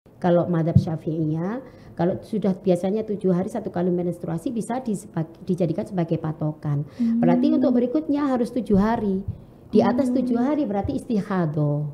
Kalau madzhab Syafi'iyah, kalau sudah biasanya 7 hari 1 kali menstruasi bisa dijadikan sebagai patokan. Berarti untuk berikutnya harus 7 hari. Di atas 7 hari berarti istihadho.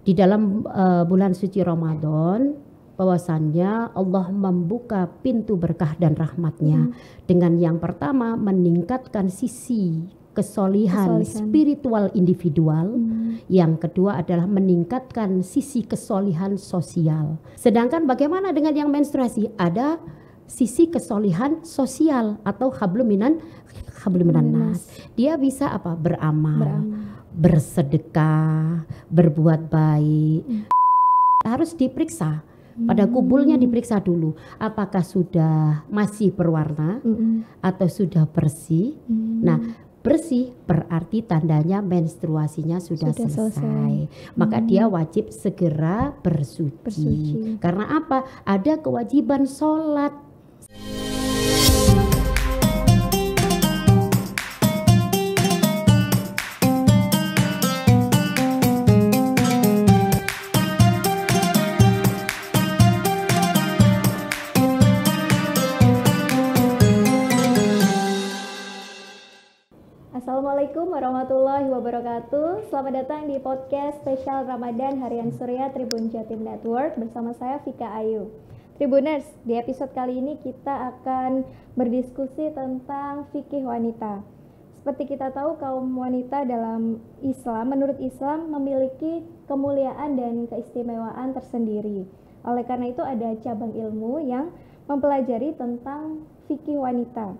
Di dalam bulan suci Ramadan, bahwasannya Allah membuka pintu berkah dan rahmatnya dengan yang pertama meningkatkan sisi kesolihan spiritual individual, yang kedua adalah meningkatkan sisi kesolihan sosial. Sedangkan bagaimana dengan yang menstruasi? Ada sisi kesolihan sosial atau hablum minan nas. Dia bisa apa? Beramal, bersedekah, berbuat baik. Harus diperiksa. Pada kubulnya diperiksa dulu apakah sudah masih berwarna atau sudah bersih. Nah, bersih berarti tandanya menstruasinya sudah selesai. Maka dia wajib segera bersuci. Karena apa? Ada kewajiban sholat. Assalamualaikum warahmatullahi wabarakatuh. Selamat datang di podcast spesial Ramadan Harian Surya Tribun Jatim Network bersama saya Vika Ayu. Tribuners, di episode kali ini kita akan berdiskusi tentang fikih wanita. Seperti kita tahu, kaum wanita dalam Islam, menurut Islam memiliki kemuliaan dan keistimewaan tersendiri. Oleh karena itu ada cabang ilmu yang mempelajari tentang fikih wanita,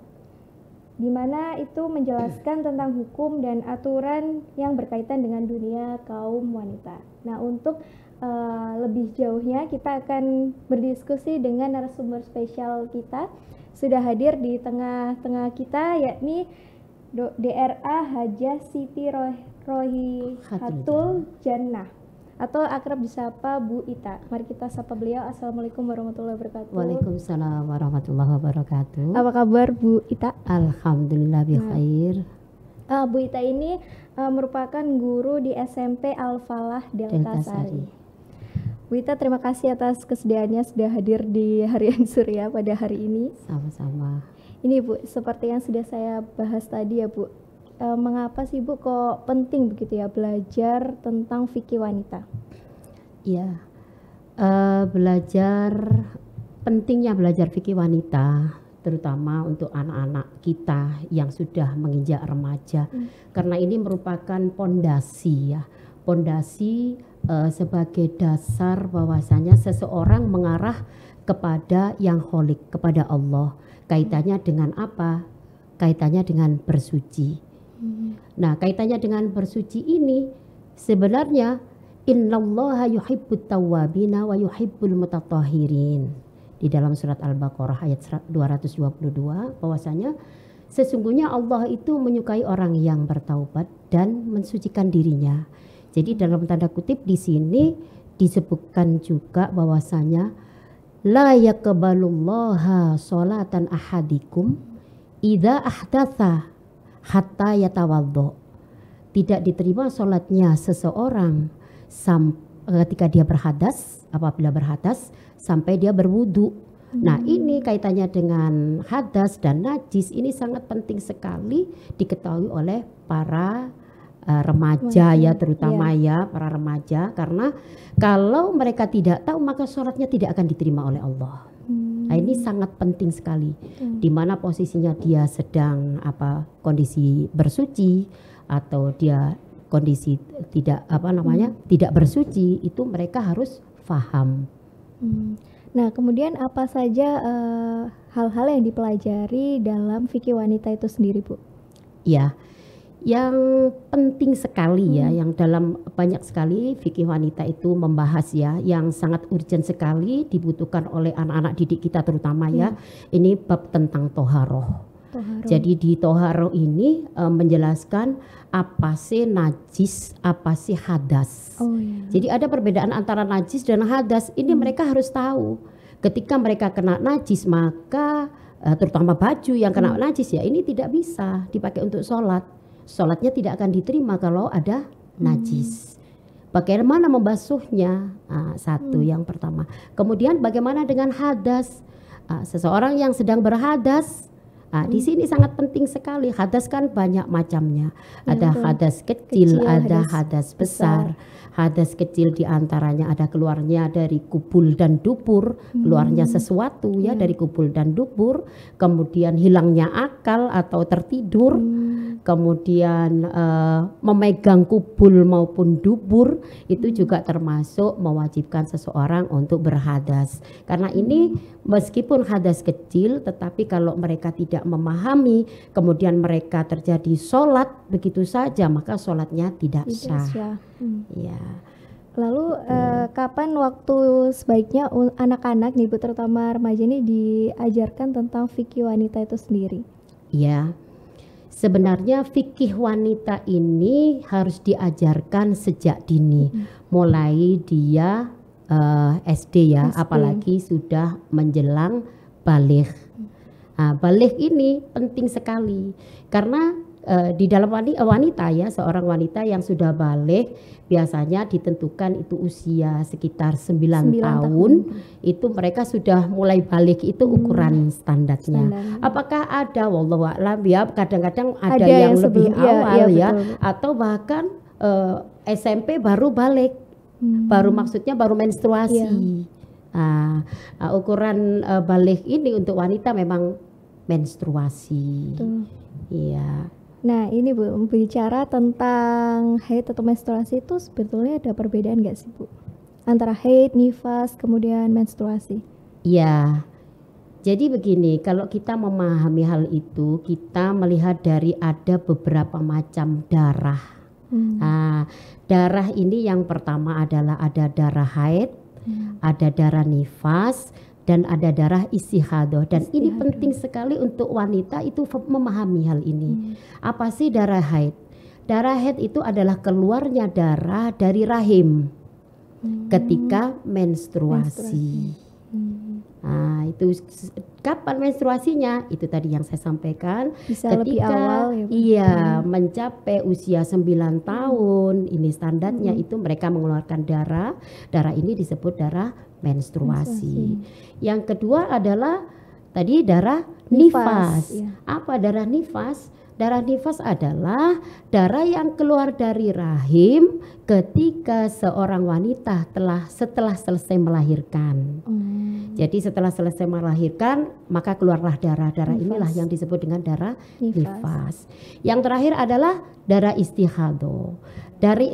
di mana itu menjelaskan tentang hukum dan aturan yang berkaitan dengan dunia kaum wanita. Nah, untuk lebih jauhnya kita akan berdiskusi dengan narasumber spesial kita. Sudah hadir di tengah-tengah kita, yakni DRA Hajah Siti Rohihatul Jannah, atau akrab disapa Bu Ita. Mari kita sapa beliau. Assalamualaikum warahmatullahi wabarakatuh. Waalaikumsalam warahmatullahi wabarakatuh. Apa kabar Bu Ita? Alhamdulillah bikhair. Bu Ita ini merupakan guru di SMP Al-Falah Delta Sari. Bu Ita, terima kasih atas kesediaannya sudah hadir di Harian Surya pada hari ini. Sama-sama. Ini Bu, seperti yang sudah saya bahas tadi ya Bu, mengapa sih Bu kok penting begitu ya belajar tentang fikih wanita? Iya, pentingnya belajar fikih wanita, terutama untuk anak-anak kita yang sudah menginjak remaja, karena ini merupakan pondasi ya, sebagai dasar bahwasanya seseorang mengarah kepada yang holik, kepada Allah. Kaitannya dengan apa? Kaitannya dengan bersuci. Nah, kaitannya dengan bersuci ini sebenarnya innallaha yuhibbut tawwabina wa yuhibbul mutatahhirin. Di dalam surat Al-Baqarah ayat 222 bahwasanya sesungguhnya Allah itu menyukai orang yang bertaubat dan mensucikan dirinya. Jadi dalam tanda kutip di sini disebutkan juga bahwasanya la yaqbalullaha sholatan ahadikum idza ahdatsa hatta yatawaddo. Tidak diterima sholatnya seseorang ketika dia berhadas, apabila berhadas sampai dia berwudu. Nah, ini kaitannya dengan hadas dan najis, ini sangat penting sekali diketahui oleh para remaja ya, terutama ya para remaja, karena kalau mereka tidak tahu maka sholatnya tidak akan diterima oleh Allah. Nah, ini sangat penting sekali. Di mana posisinya dia sedang kondisi bersuci atau dia kondisi tidak tidak bersuci, itu mereka harus paham. Nah, kemudian apa saja hal-hal yang dipelajari dalam fikih wanita itu sendiri, Bu? Ya, yang penting sekali ya, yang dalam banyak sekali fikih wanita itu membahas ya, yang sangat urgent sekali dibutuhkan oleh anak-anak didik kita terutama ya, ini bab tentang toharoh. Jadi di toharoh ini menjelaskan apa sih najis, apa sih hadas. Jadi ada perbedaan antara najis dan hadas, ini mereka harus tahu. Ketika mereka kena najis maka terutama baju yang kena najis ya, ini tidak bisa dipakai untuk sholat. Sholatnya tidak akan diterima kalau ada najis. bagaimana membasuhnya? Satu yang pertama. Kemudian bagaimana dengan hadas? Seseorang yang sedang berhadas, di sini sangat penting sekali. Hadas kan banyak macamnya. Ada hadas kecil, ada hadas besar. Hadas kecil diantaranya ada keluarnya dari kubul dan dubur, keluarnya sesuatu ya dari kubul dan dubur, kemudian hilangnya akal atau tertidur, kemudian memegang kubul maupun dubur, itu juga termasuk mewajibkan seseorang untuk berhadas. Karena ini meskipun hadas kecil, tetapi kalau mereka tidak memahami, kemudian mereka terjadi sholat begitu saja, maka sholatnya tidak sah. Ya. Lalu kapan waktu sebaiknya anak-anak nih Bu, terutama remaja ini diajarkan tentang fikih wanita itu sendiri? Ya, sebenarnya fikih wanita ini harus diajarkan sejak dini, mulai dia SD ya, apalagi sudah menjelang baligh. Baligh ini penting sekali karena di dalam wanita ya, seorang wanita yang sudah baligh biasanya ditentukan itu usia sekitar 9 tahun. Itu mereka sudah mulai baligh, itu ukuran standarnya. Apakah ada, wallahu a'lam ya, kadang-kadang ada yang lebih awal ya, atau bahkan SMP baru baligh, baru maksudnya baru menstruasi. Ukuran baligh ini untuk wanita memang menstruasi. Iya. Nah ini Bu, bicara tentang haid atau menstruasi itu sebetulnya ada perbedaan nggak sih Bu? Antara haid, nifas, kemudian menstruasi? Iya. Jadi begini, kalau kita memahami hal itu, kita melihat dari ada beberapa macam darah. Darah ini yang pertama adalah ada darah haid, ada darah nifas, dan ada darah istihadah. Dan ini penting sekali untuk wanita itu memahami hal ini. Apa sih darah haid? Darah haid itu adalah keluarnya darah dari rahim ketika menstruasi. Itu kapan menstruasinya? Itu tadi yang saya sampaikan. Bisa ketika lebih awal ya, mencapai usia 9 tahun, ini standarnya itu mereka mengeluarkan darah. Darah ini disebut darah menstruasi. Yang kedua adalah tadi darah nifas. Apa darah nifas? Darah nifas adalah darah yang keluar dari rahim ketika seorang wanita setelah selesai melahirkan. Jadi setelah selesai melahirkan maka keluarlah darah. Darah inilah yang disebut dengan darah nifas. Yang terakhir adalah darah istihadah.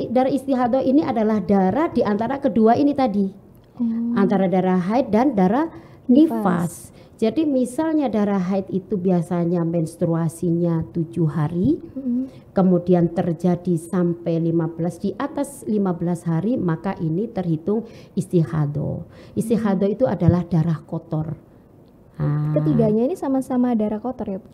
Darah istihadah ini adalah darah di antara kedua ini tadi. Antara darah haid dan darah nifas. Jadi misalnya darah haid itu biasanya menstruasinya 7 hari, kemudian terjadi sampai 15, di atas 15 hari maka ini terhitung istihadah. Istihadah itu adalah darah kotor. Ketiganya ini sama-sama darah kotor ya Bu?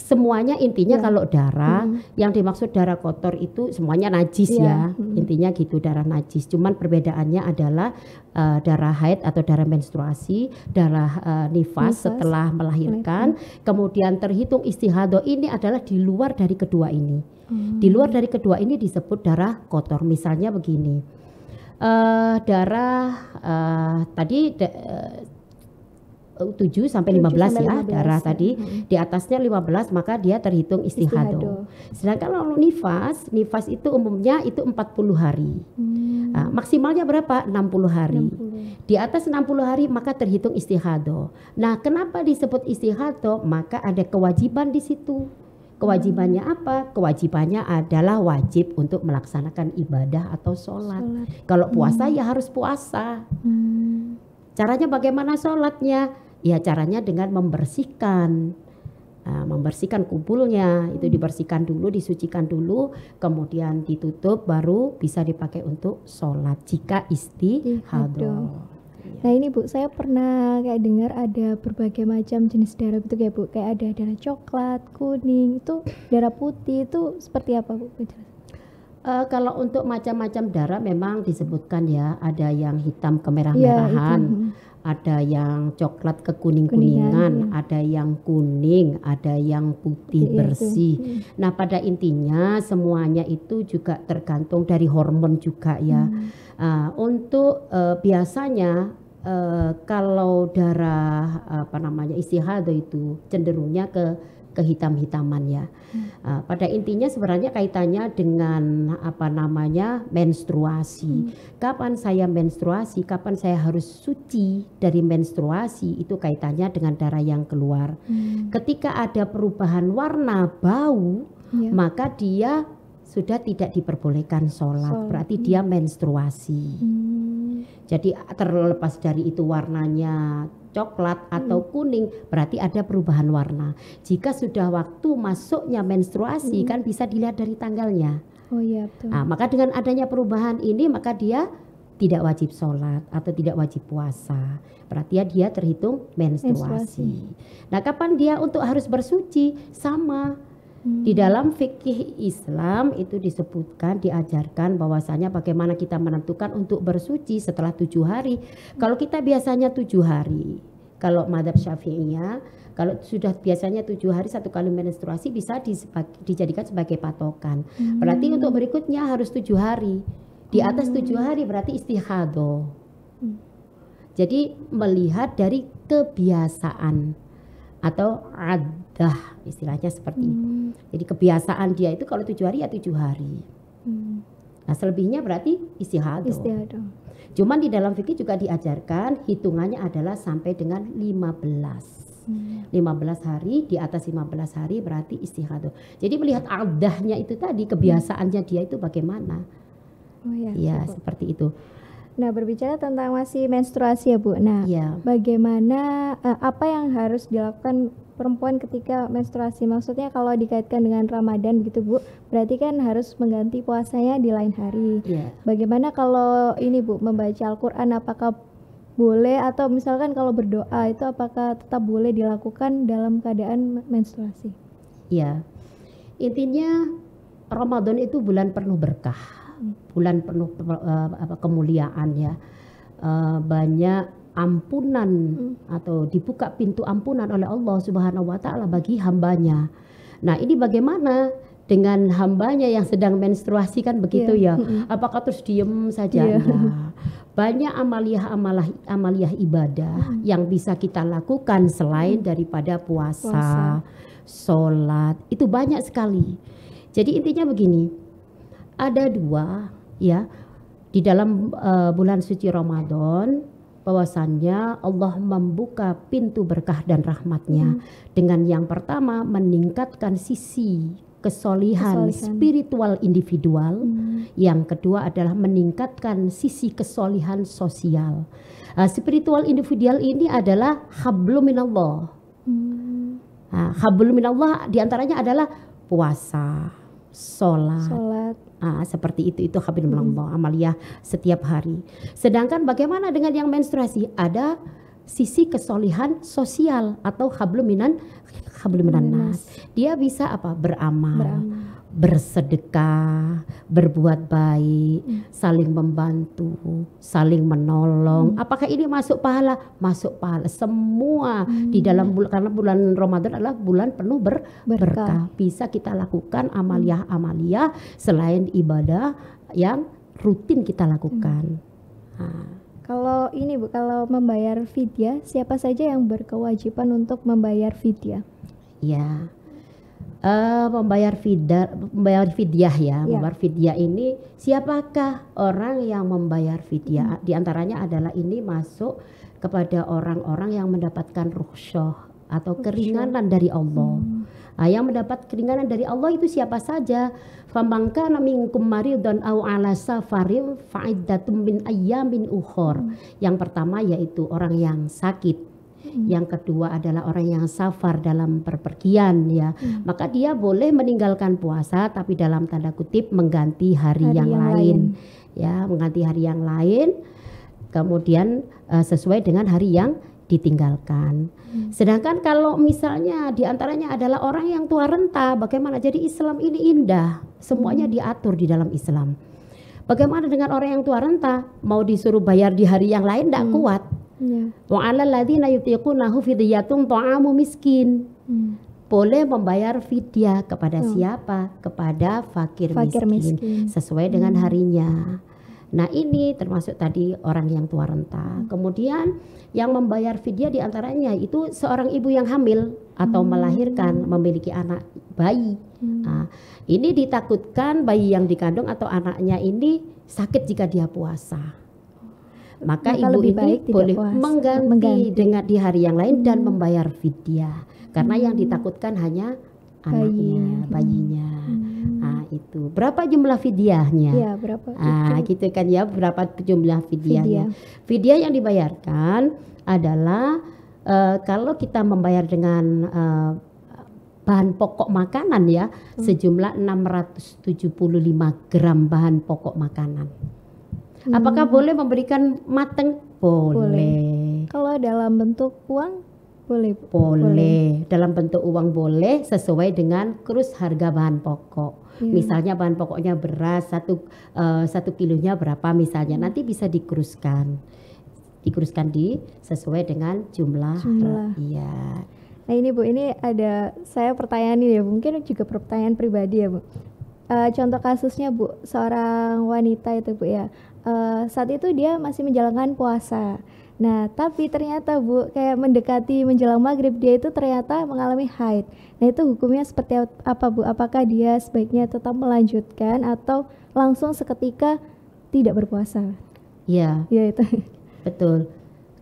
Semuanya intinya kalau darah, yang dimaksud darah kotor itu semuanya najis ya, intinya gitu, darah najis. Cuman perbedaannya adalah darah haid atau darah menstruasi, darah nifas setelah melahirkan, kemudian terhitung istihadah ini adalah di luar dari kedua ini. Di luar dari kedua ini disebut darah kotor. Misalnya begini, darah tadi 7 sampai 15 ya, darah tadi di atasnya 15 maka dia terhitung istihadah. Sedangkan kalau nifas itu umumnya itu 40 hari. Maksimalnya berapa? 60 hari. Di atas 60 hari maka terhitung istihadah. Nah, kenapa disebut istihadah? Maka ada kewajiban di situ. Kewajibannya apa? Kewajibannya adalah wajib untuk melaksanakan ibadah atau sholat. Kalau puasa ya harus puasa. Caranya bagaimana sholatnya? Ya caranya dengan membersihkan kubulnya, itu dibersihkan dulu, disucikan dulu, kemudian ditutup, baru bisa dipakai untuk sholat jika istihadah. Nah ini Bu, saya pernah kayak dengar ada berbagai macam jenis darah gitu ya Bu, kayak ada darah coklat, kuning, itu darah putih, itu seperti apa Bu? Kalau untuk macam-macam darah memang disebutkan ya, ada yang hitam kemerah-merahan, ada yang coklat kekuning-kuningan, ada yang kuning, ada yang putih bersih. Nah, pada intinya semuanya itu juga tergantung dari hormon juga ya. Untuk biasanya kalau darah istihadah itu cenderungnya ke hitam-hitaman ya. Pada intinya sebenarnya kaitannya dengan menstruasi. Kapan saya menstruasi, kapan saya harus suci dari menstruasi, itu kaitannya dengan darah yang keluar. Ketika ada perubahan warna, bau, maka dia sudah tidak diperbolehkan sholat. Berarti dia menstruasi. Jadi terlepas dari itu warnanya coklat atau kuning, berarti ada perubahan warna. Jika sudah waktu masuknya menstruasi, kan bisa dilihat dari tanggalnya. Oh iya, betul. Maka dengan adanya perubahan ini, maka dia tidak wajib sholat atau tidak wajib puasa. Berarti dia terhitung menstruasi. Nah, kapan dia untuk harus bersuci? Sama. Di dalam fikih Islam itu disebutkan, diajarkan bahwasanya bagaimana kita menentukan untuk bersuci setelah 7 hari. Kalau kita biasanya 7 hari, kalau madzhab Syafi'iyah, kalau sudah biasanya 7 hari satu kali menstruasi bisa dijadikan sebagai patokan. Berarti untuk berikutnya harus 7 hari. Di atas 7 hari berarti istihadah. Jadi melihat dari kebiasaan atau adah, istilahnya seperti itu. Jadi kebiasaan dia itu kalau 7 hari ya 7 hari. Nah, selebihnya berarti istihadah. Cuman di dalam fikih juga diajarkan hitungannya adalah sampai dengan 15. 15 hari, di atas 15 hari berarti istihadah. Jadi melihat adahnya itu tadi, kebiasaannya dia itu bagaimana. Ya, seperti itu. Nah, berbicara tentang masih menstruasi ya Bu. Nah, bagaimana apa yang harus dilakukan perempuan ketika menstruasi? Maksudnya kalau dikaitkan dengan Ramadan gitu Bu, berarti kan harus mengganti puasanya di lain hari. Bagaimana kalau ini Bu, membaca Al-Quran, apakah boleh, atau misalkan kalau berdoa itu apakah tetap boleh dilakukan dalam keadaan menstruasi? Ya, intinya Ramadan itu bulan penuh berkah. Bulan penuh kemuliaan ya, banyak ampunan atau dibuka pintu ampunan oleh Allah Subhanahu wa Ta'ala bagi hambanya. Nah, ini bagaimana dengan hambanya yang sedang menstruasi kan begitu ya? Apakah terus diem saja? Banyak amaliyah ibadah yang bisa kita lakukan selain daripada puasa, sholat, itu banyak sekali. Jadi intinya begini. Ada 2 ya di dalam bulan suci Ramadan, bahwasannya Allah membuka pintu berkah dan rahmatnya dengan yang pertama meningkatkan sisi kesolihan spiritual individual, yang kedua adalah meningkatkan sisi kesolihan sosial. Spiritual individual ini adalah hablum minallah. Hablum minallah diantaranya adalah puasa, sholat. Seperti itu hablum minallah, amaliyah setiap hari. Sedangkan bagaimana dengan yang menstruasi? Ada sisi kesolihan sosial atau hablum minan nas. Dia bisa beramal, bersedekah, berbuat baik, saling membantu, saling menolong. Apakah ini masuk pahala? Masuk pahala semua di dalam karena bulan Ramadan adalah bulan penuh berkah. Bisa kita lakukan amaliyah selain ibadah yang rutin kita lakukan. Kalau ini Bu, kalau membayar fidyah, siapa saja yang berkewajiban untuk membayar fidyah? Ya, membayar fidyah ya. Membayar fidyah ini siapakah orang yang membayar fidyah? Di antaranya adalah ini masuk kepada orang-orang yang mendapatkan rukhsah atau keringanan dari Allah. Yang mendapat keringanan dari Allah itu siapa saja? Faman kana minkum maridun aw ala safarin fa'iddatum min ayyamin ukhor. Yang pertama yaitu orang yang sakit. Yang kedua adalah orang yang safar dalam perpergian ya. Maka dia boleh meninggalkan puasa tapi dalam tanda kutip mengganti hari yang lain. Ya, mengganti hari yang lain. Kemudian sesuai dengan hari yang ditinggalkan. Sedangkan kalau misalnya diantaranya adalah orang yang tua renta, bagaimana? Jadi Islam ini indah, semuanya diatur di dalam Islam. Bagaimana dengan orang yang tua renta? Mau disuruh bayar di hari yang lain tidak kuat. Ya. Wa 'alal ladzina yutiqunahu fidyatun ta'amu miskin. Boleh membayar fidyah kepada siapa? Kepada fakir miskin sesuai dengan harinya. Nah, ini termasuk tadi orang yang tua renta. Kemudian yang membayar fidyah diantaranya itu seorang ibu yang hamil atau melahirkan, memiliki anak bayi. Nah, ini ditakutkan bayi yang dikandung atau anaknya ini sakit jika dia puasa. Maka ibu ini boleh mengganti dengan di hari yang lain dan membayar fidyah. Karena yang ditakutkan hanya anaknya, bayinya. Nah, itu. Berapa jumlah fidyahnya? Iya, berapa? Gitu kan ya, berapa jumlah fidyahnya? Fidyah yang dibayarkan adalah kalau kita membayar dengan bahan pokok makanan ya, sejumlah 675 gram bahan pokok makanan. Apakah boleh memberikan mateng? Boleh. Kalau dalam bentuk uang boleh. Boleh. Dalam bentuk uang boleh sesuai dengan kurs harga bahan pokok. Misalnya bahan pokoknya beras 1 kilonya berapa misalnya, nanti bisa dikuruskan sesuai dengan jumlah. Iya. Nah ini Bu, ini ada saya pertanyaan ini ya, mungkin juga pertanyaan pribadi ya Bu. Contoh kasusnya Bu, seorang wanita itu Bu ya, saat itu dia masih menjalankan puasa. Nah tapi ternyata Bu, kayak mendekati menjelang maghrib dia itu ternyata mengalami haid. Nah itu hukumnya seperti apa Bu? Apakah dia sebaiknya tetap melanjutkan atau langsung seketika tidak berpuasa? Iya. Ya itu. Betul.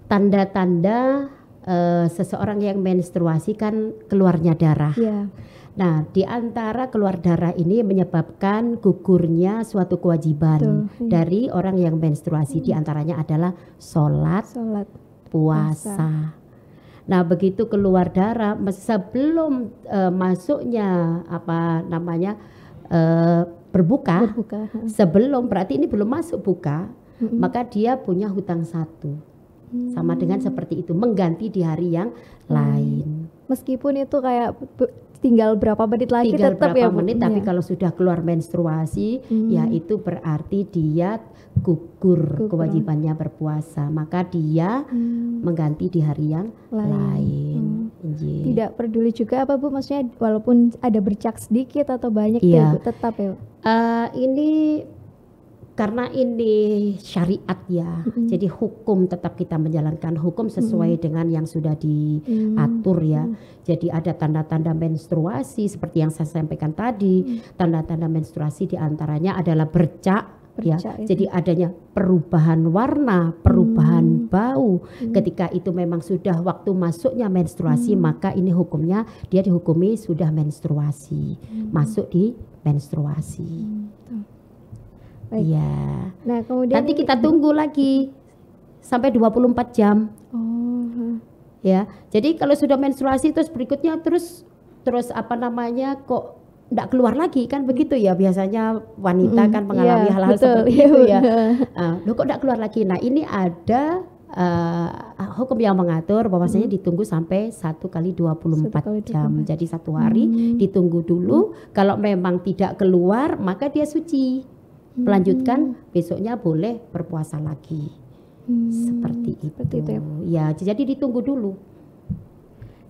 Tanda-tanda seseorang yang menstruasi kan keluarnya darah. Ya. Nah, di antara keluar darah ini menyebabkan gugurnya suatu kewajiban dari orang yang menstruasi. Di antaranya adalah sholat, puasa. Nah, begitu keluar darah sebelum masuknya berbuka, sebelum berarti ini belum masuk buka, maka dia punya hutang 1. Sama dengan seperti itu, mengganti di hari yang lain. Meskipun itu kayak tinggal berapa menit lagi tetap ya Bu. Tapi kalau sudah keluar menstruasi, ya itu berarti dia gugur kewajibannya berpuasa, maka dia mengganti di hari yang lain. Tidak peduli juga apa Bu, maksudnya walaupun ada bercak sedikit atau banyak ya Bu, tetap ya Bu. Ini karena ini syariat ya, jadi hukum tetap kita menjalankan hukum sesuai dengan yang sudah diatur ya. Jadi ada tanda-tanda menstruasi seperti yang saya sampaikan tadi. Tanda-tanda menstruasi diantaranya adalah bercak ya. Jadi adanya perubahan warna, perubahan bau. Ketika itu memang sudah waktu masuknya menstruasi, maka ini hukumnya dia dihukumi sudah menstruasi, masuk di menstruasi. Iya. Nah, kemudian nanti kita tunggu lagi sampai 24 jam. Ya. Jadi kalau sudah menstruasi terus berikutnya terus kok enggak keluar lagi kan begitu ya, biasanya wanita kan mengalami hal-hal seperti itu ya. Loh kok enggak keluar lagi. Nah, ini ada hukum yang mengatur bahwasanya ditunggu sampai 1 kali 24 jam. Jadi 1 hari ditunggu dulu. Kalau memang tidak keluar maka dia suci. Melanjutkan besoknya boleh berpuasa lagi. Seperti itu ya. Jadi ditunggu dulu.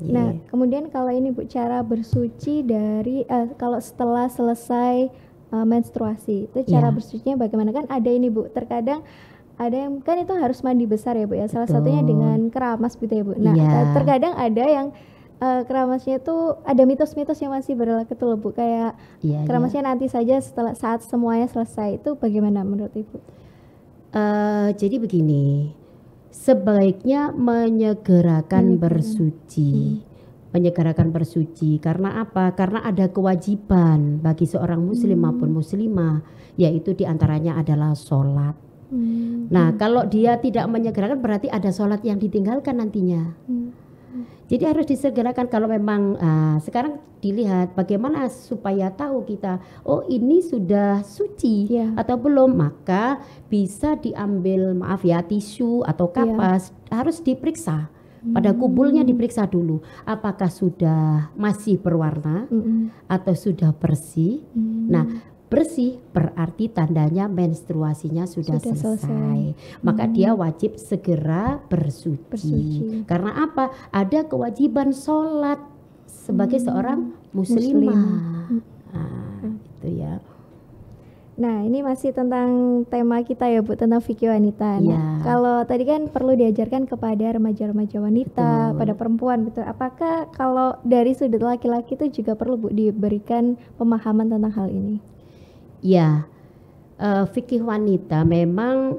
Nah kemudian kalau ini Bu, cara bersuci dari kalau setelah selesai menstruasi itu cara bersucinya bagaimana? Kan ada ini Bu, terkadang ada yang kan itu harus mandi besar ya Bu ya, salah satunya dengan keramas gitu ya Bu. Nah terkadang ada yang keramasnya itu ada mitos-mitos yang masih berlaku tuh Bu, kayak keramasnya nanti saja setelah saat semuanya selesai, itu bagaimana menurut Ibu? Jadi begini, sebaiknya menyegerakan bersuci. Menyegerakan bersuci karena apa? Karena ada kewajiban bagi seorang muslim maupun muslimah, yaitu diantaranya adalah sholat. Nah kalau dia tidak menyegerakan berarti ada sholat yang ditinggalkan nantinya. Jadi harus disegerakan. Kalau memang sekarang dilihat bagaimana supaya tahu kita, oh ini sudah suci atau belum, maka bisa diambil tisu atau kapas, harus diperiksa. Pada kubulnya diperiksa dulu apakah sudah masih berwarna atau sudah bersih. Nah bersih berarti tandanya menstruasinya sudah selesai. Maka dia wajib segera bersuci. Karena apa? Ada kewajiban sholat sebagai seorang muslimah. Itu ya. Nah, ini masih tentang tema kita ya Bu, tentang fikih wanita. Nah, kalau tadi kan perlu diajarkan kepada remaja-remaja wanita, pada perempuan, betul. Apakah kalau dari sudut laki-laki itu juga perlu Bu diberikan pemahaman tentang hal ini? Ya, fikih wanita memang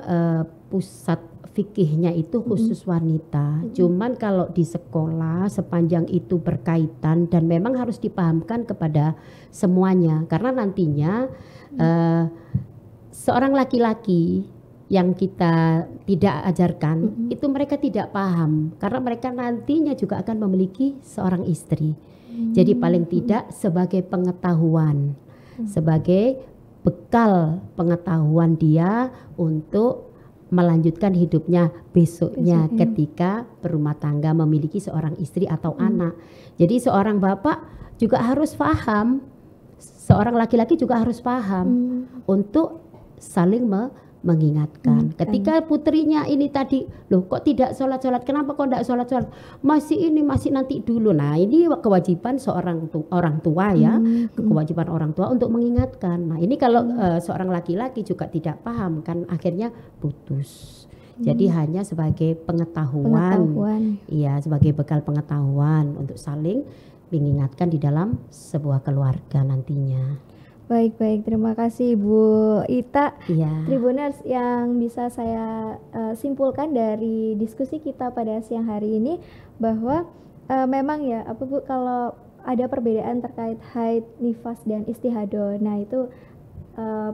pusat fikihnya itu khusus wanita. Cuman kalau di sekolah sepanjang itu berkaitan dan memang harus dipahamkan kepada semuanya, karena nantinya seorang laki-laki yang kita tidak ajarkan itu mereka tidak paham, karena mereka nantinya juga akan memiliki seorang istri. Jadi paling tidak sebagai pengetahuan, sebagai bekal pengetahuan dia untuk melanjutkan hidupnya besoknya ketika berumah tangga, memiliki seorang istri atau anak. Jadi seorang bapak juga harus paham, seorang laki-laki juga harus paham untuk saling mengingatkan. Ketika putrinya ini tadi, loh kok tidak sholat-sholat, kenapa kok tidak sholat-sholat, masih nanti dulu. Nah ini kewajiban seorang orang tua ya, kewajiban orang tua untuk mengingatkan. Nah ini kalau seorang laki-laki juga tidak paham kan akhirnya putus. Jadi hanya sebagai pengetahuan, iya, sebagai bekal pengetahuan untuk saling mengingatkan di dalam sebuah keluarga nantinya. Baik, terima kasih Bu Ita. Ya. Tribuners, yang bisa saya simpulkan dari diskusi kita pada siang hari ini bahwa memang ya Bu, kalau ada perbedaan terkait haid, nifas dan istihadah, nah itu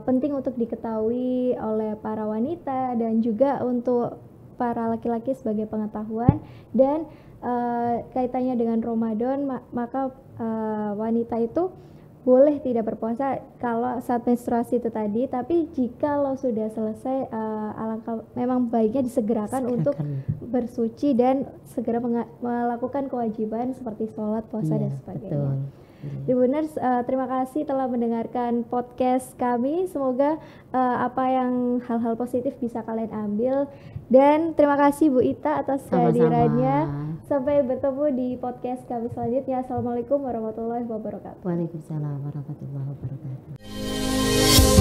penting untuk diketahui oleh para wanita dan juga untuk para laki-laki sebagai pengetahuan. Dan kaitannya dengan Ramadan, maka wanita itu boleh tidak berpuasa kalau saat menstruasi itu tadi, tapi jika lo sudah selesai alangkah memang baiknya disegerakan untuk bersuci dan segera melakukan kewajiban seperti sholat, puasa dan sebagainya. Tribuners, terima kasih telah mendengarkan podcast kami. Semoga hal-hal positif bisa kalian ambil, dan terima kasih Bu Ita atas kehadirannya. Sampai bertemu di podcast kami selanjutnya. Assalamualaikum warahmatullahi wabarakatuh. Waalaikumsalam warahmatullahi wabarakatuh.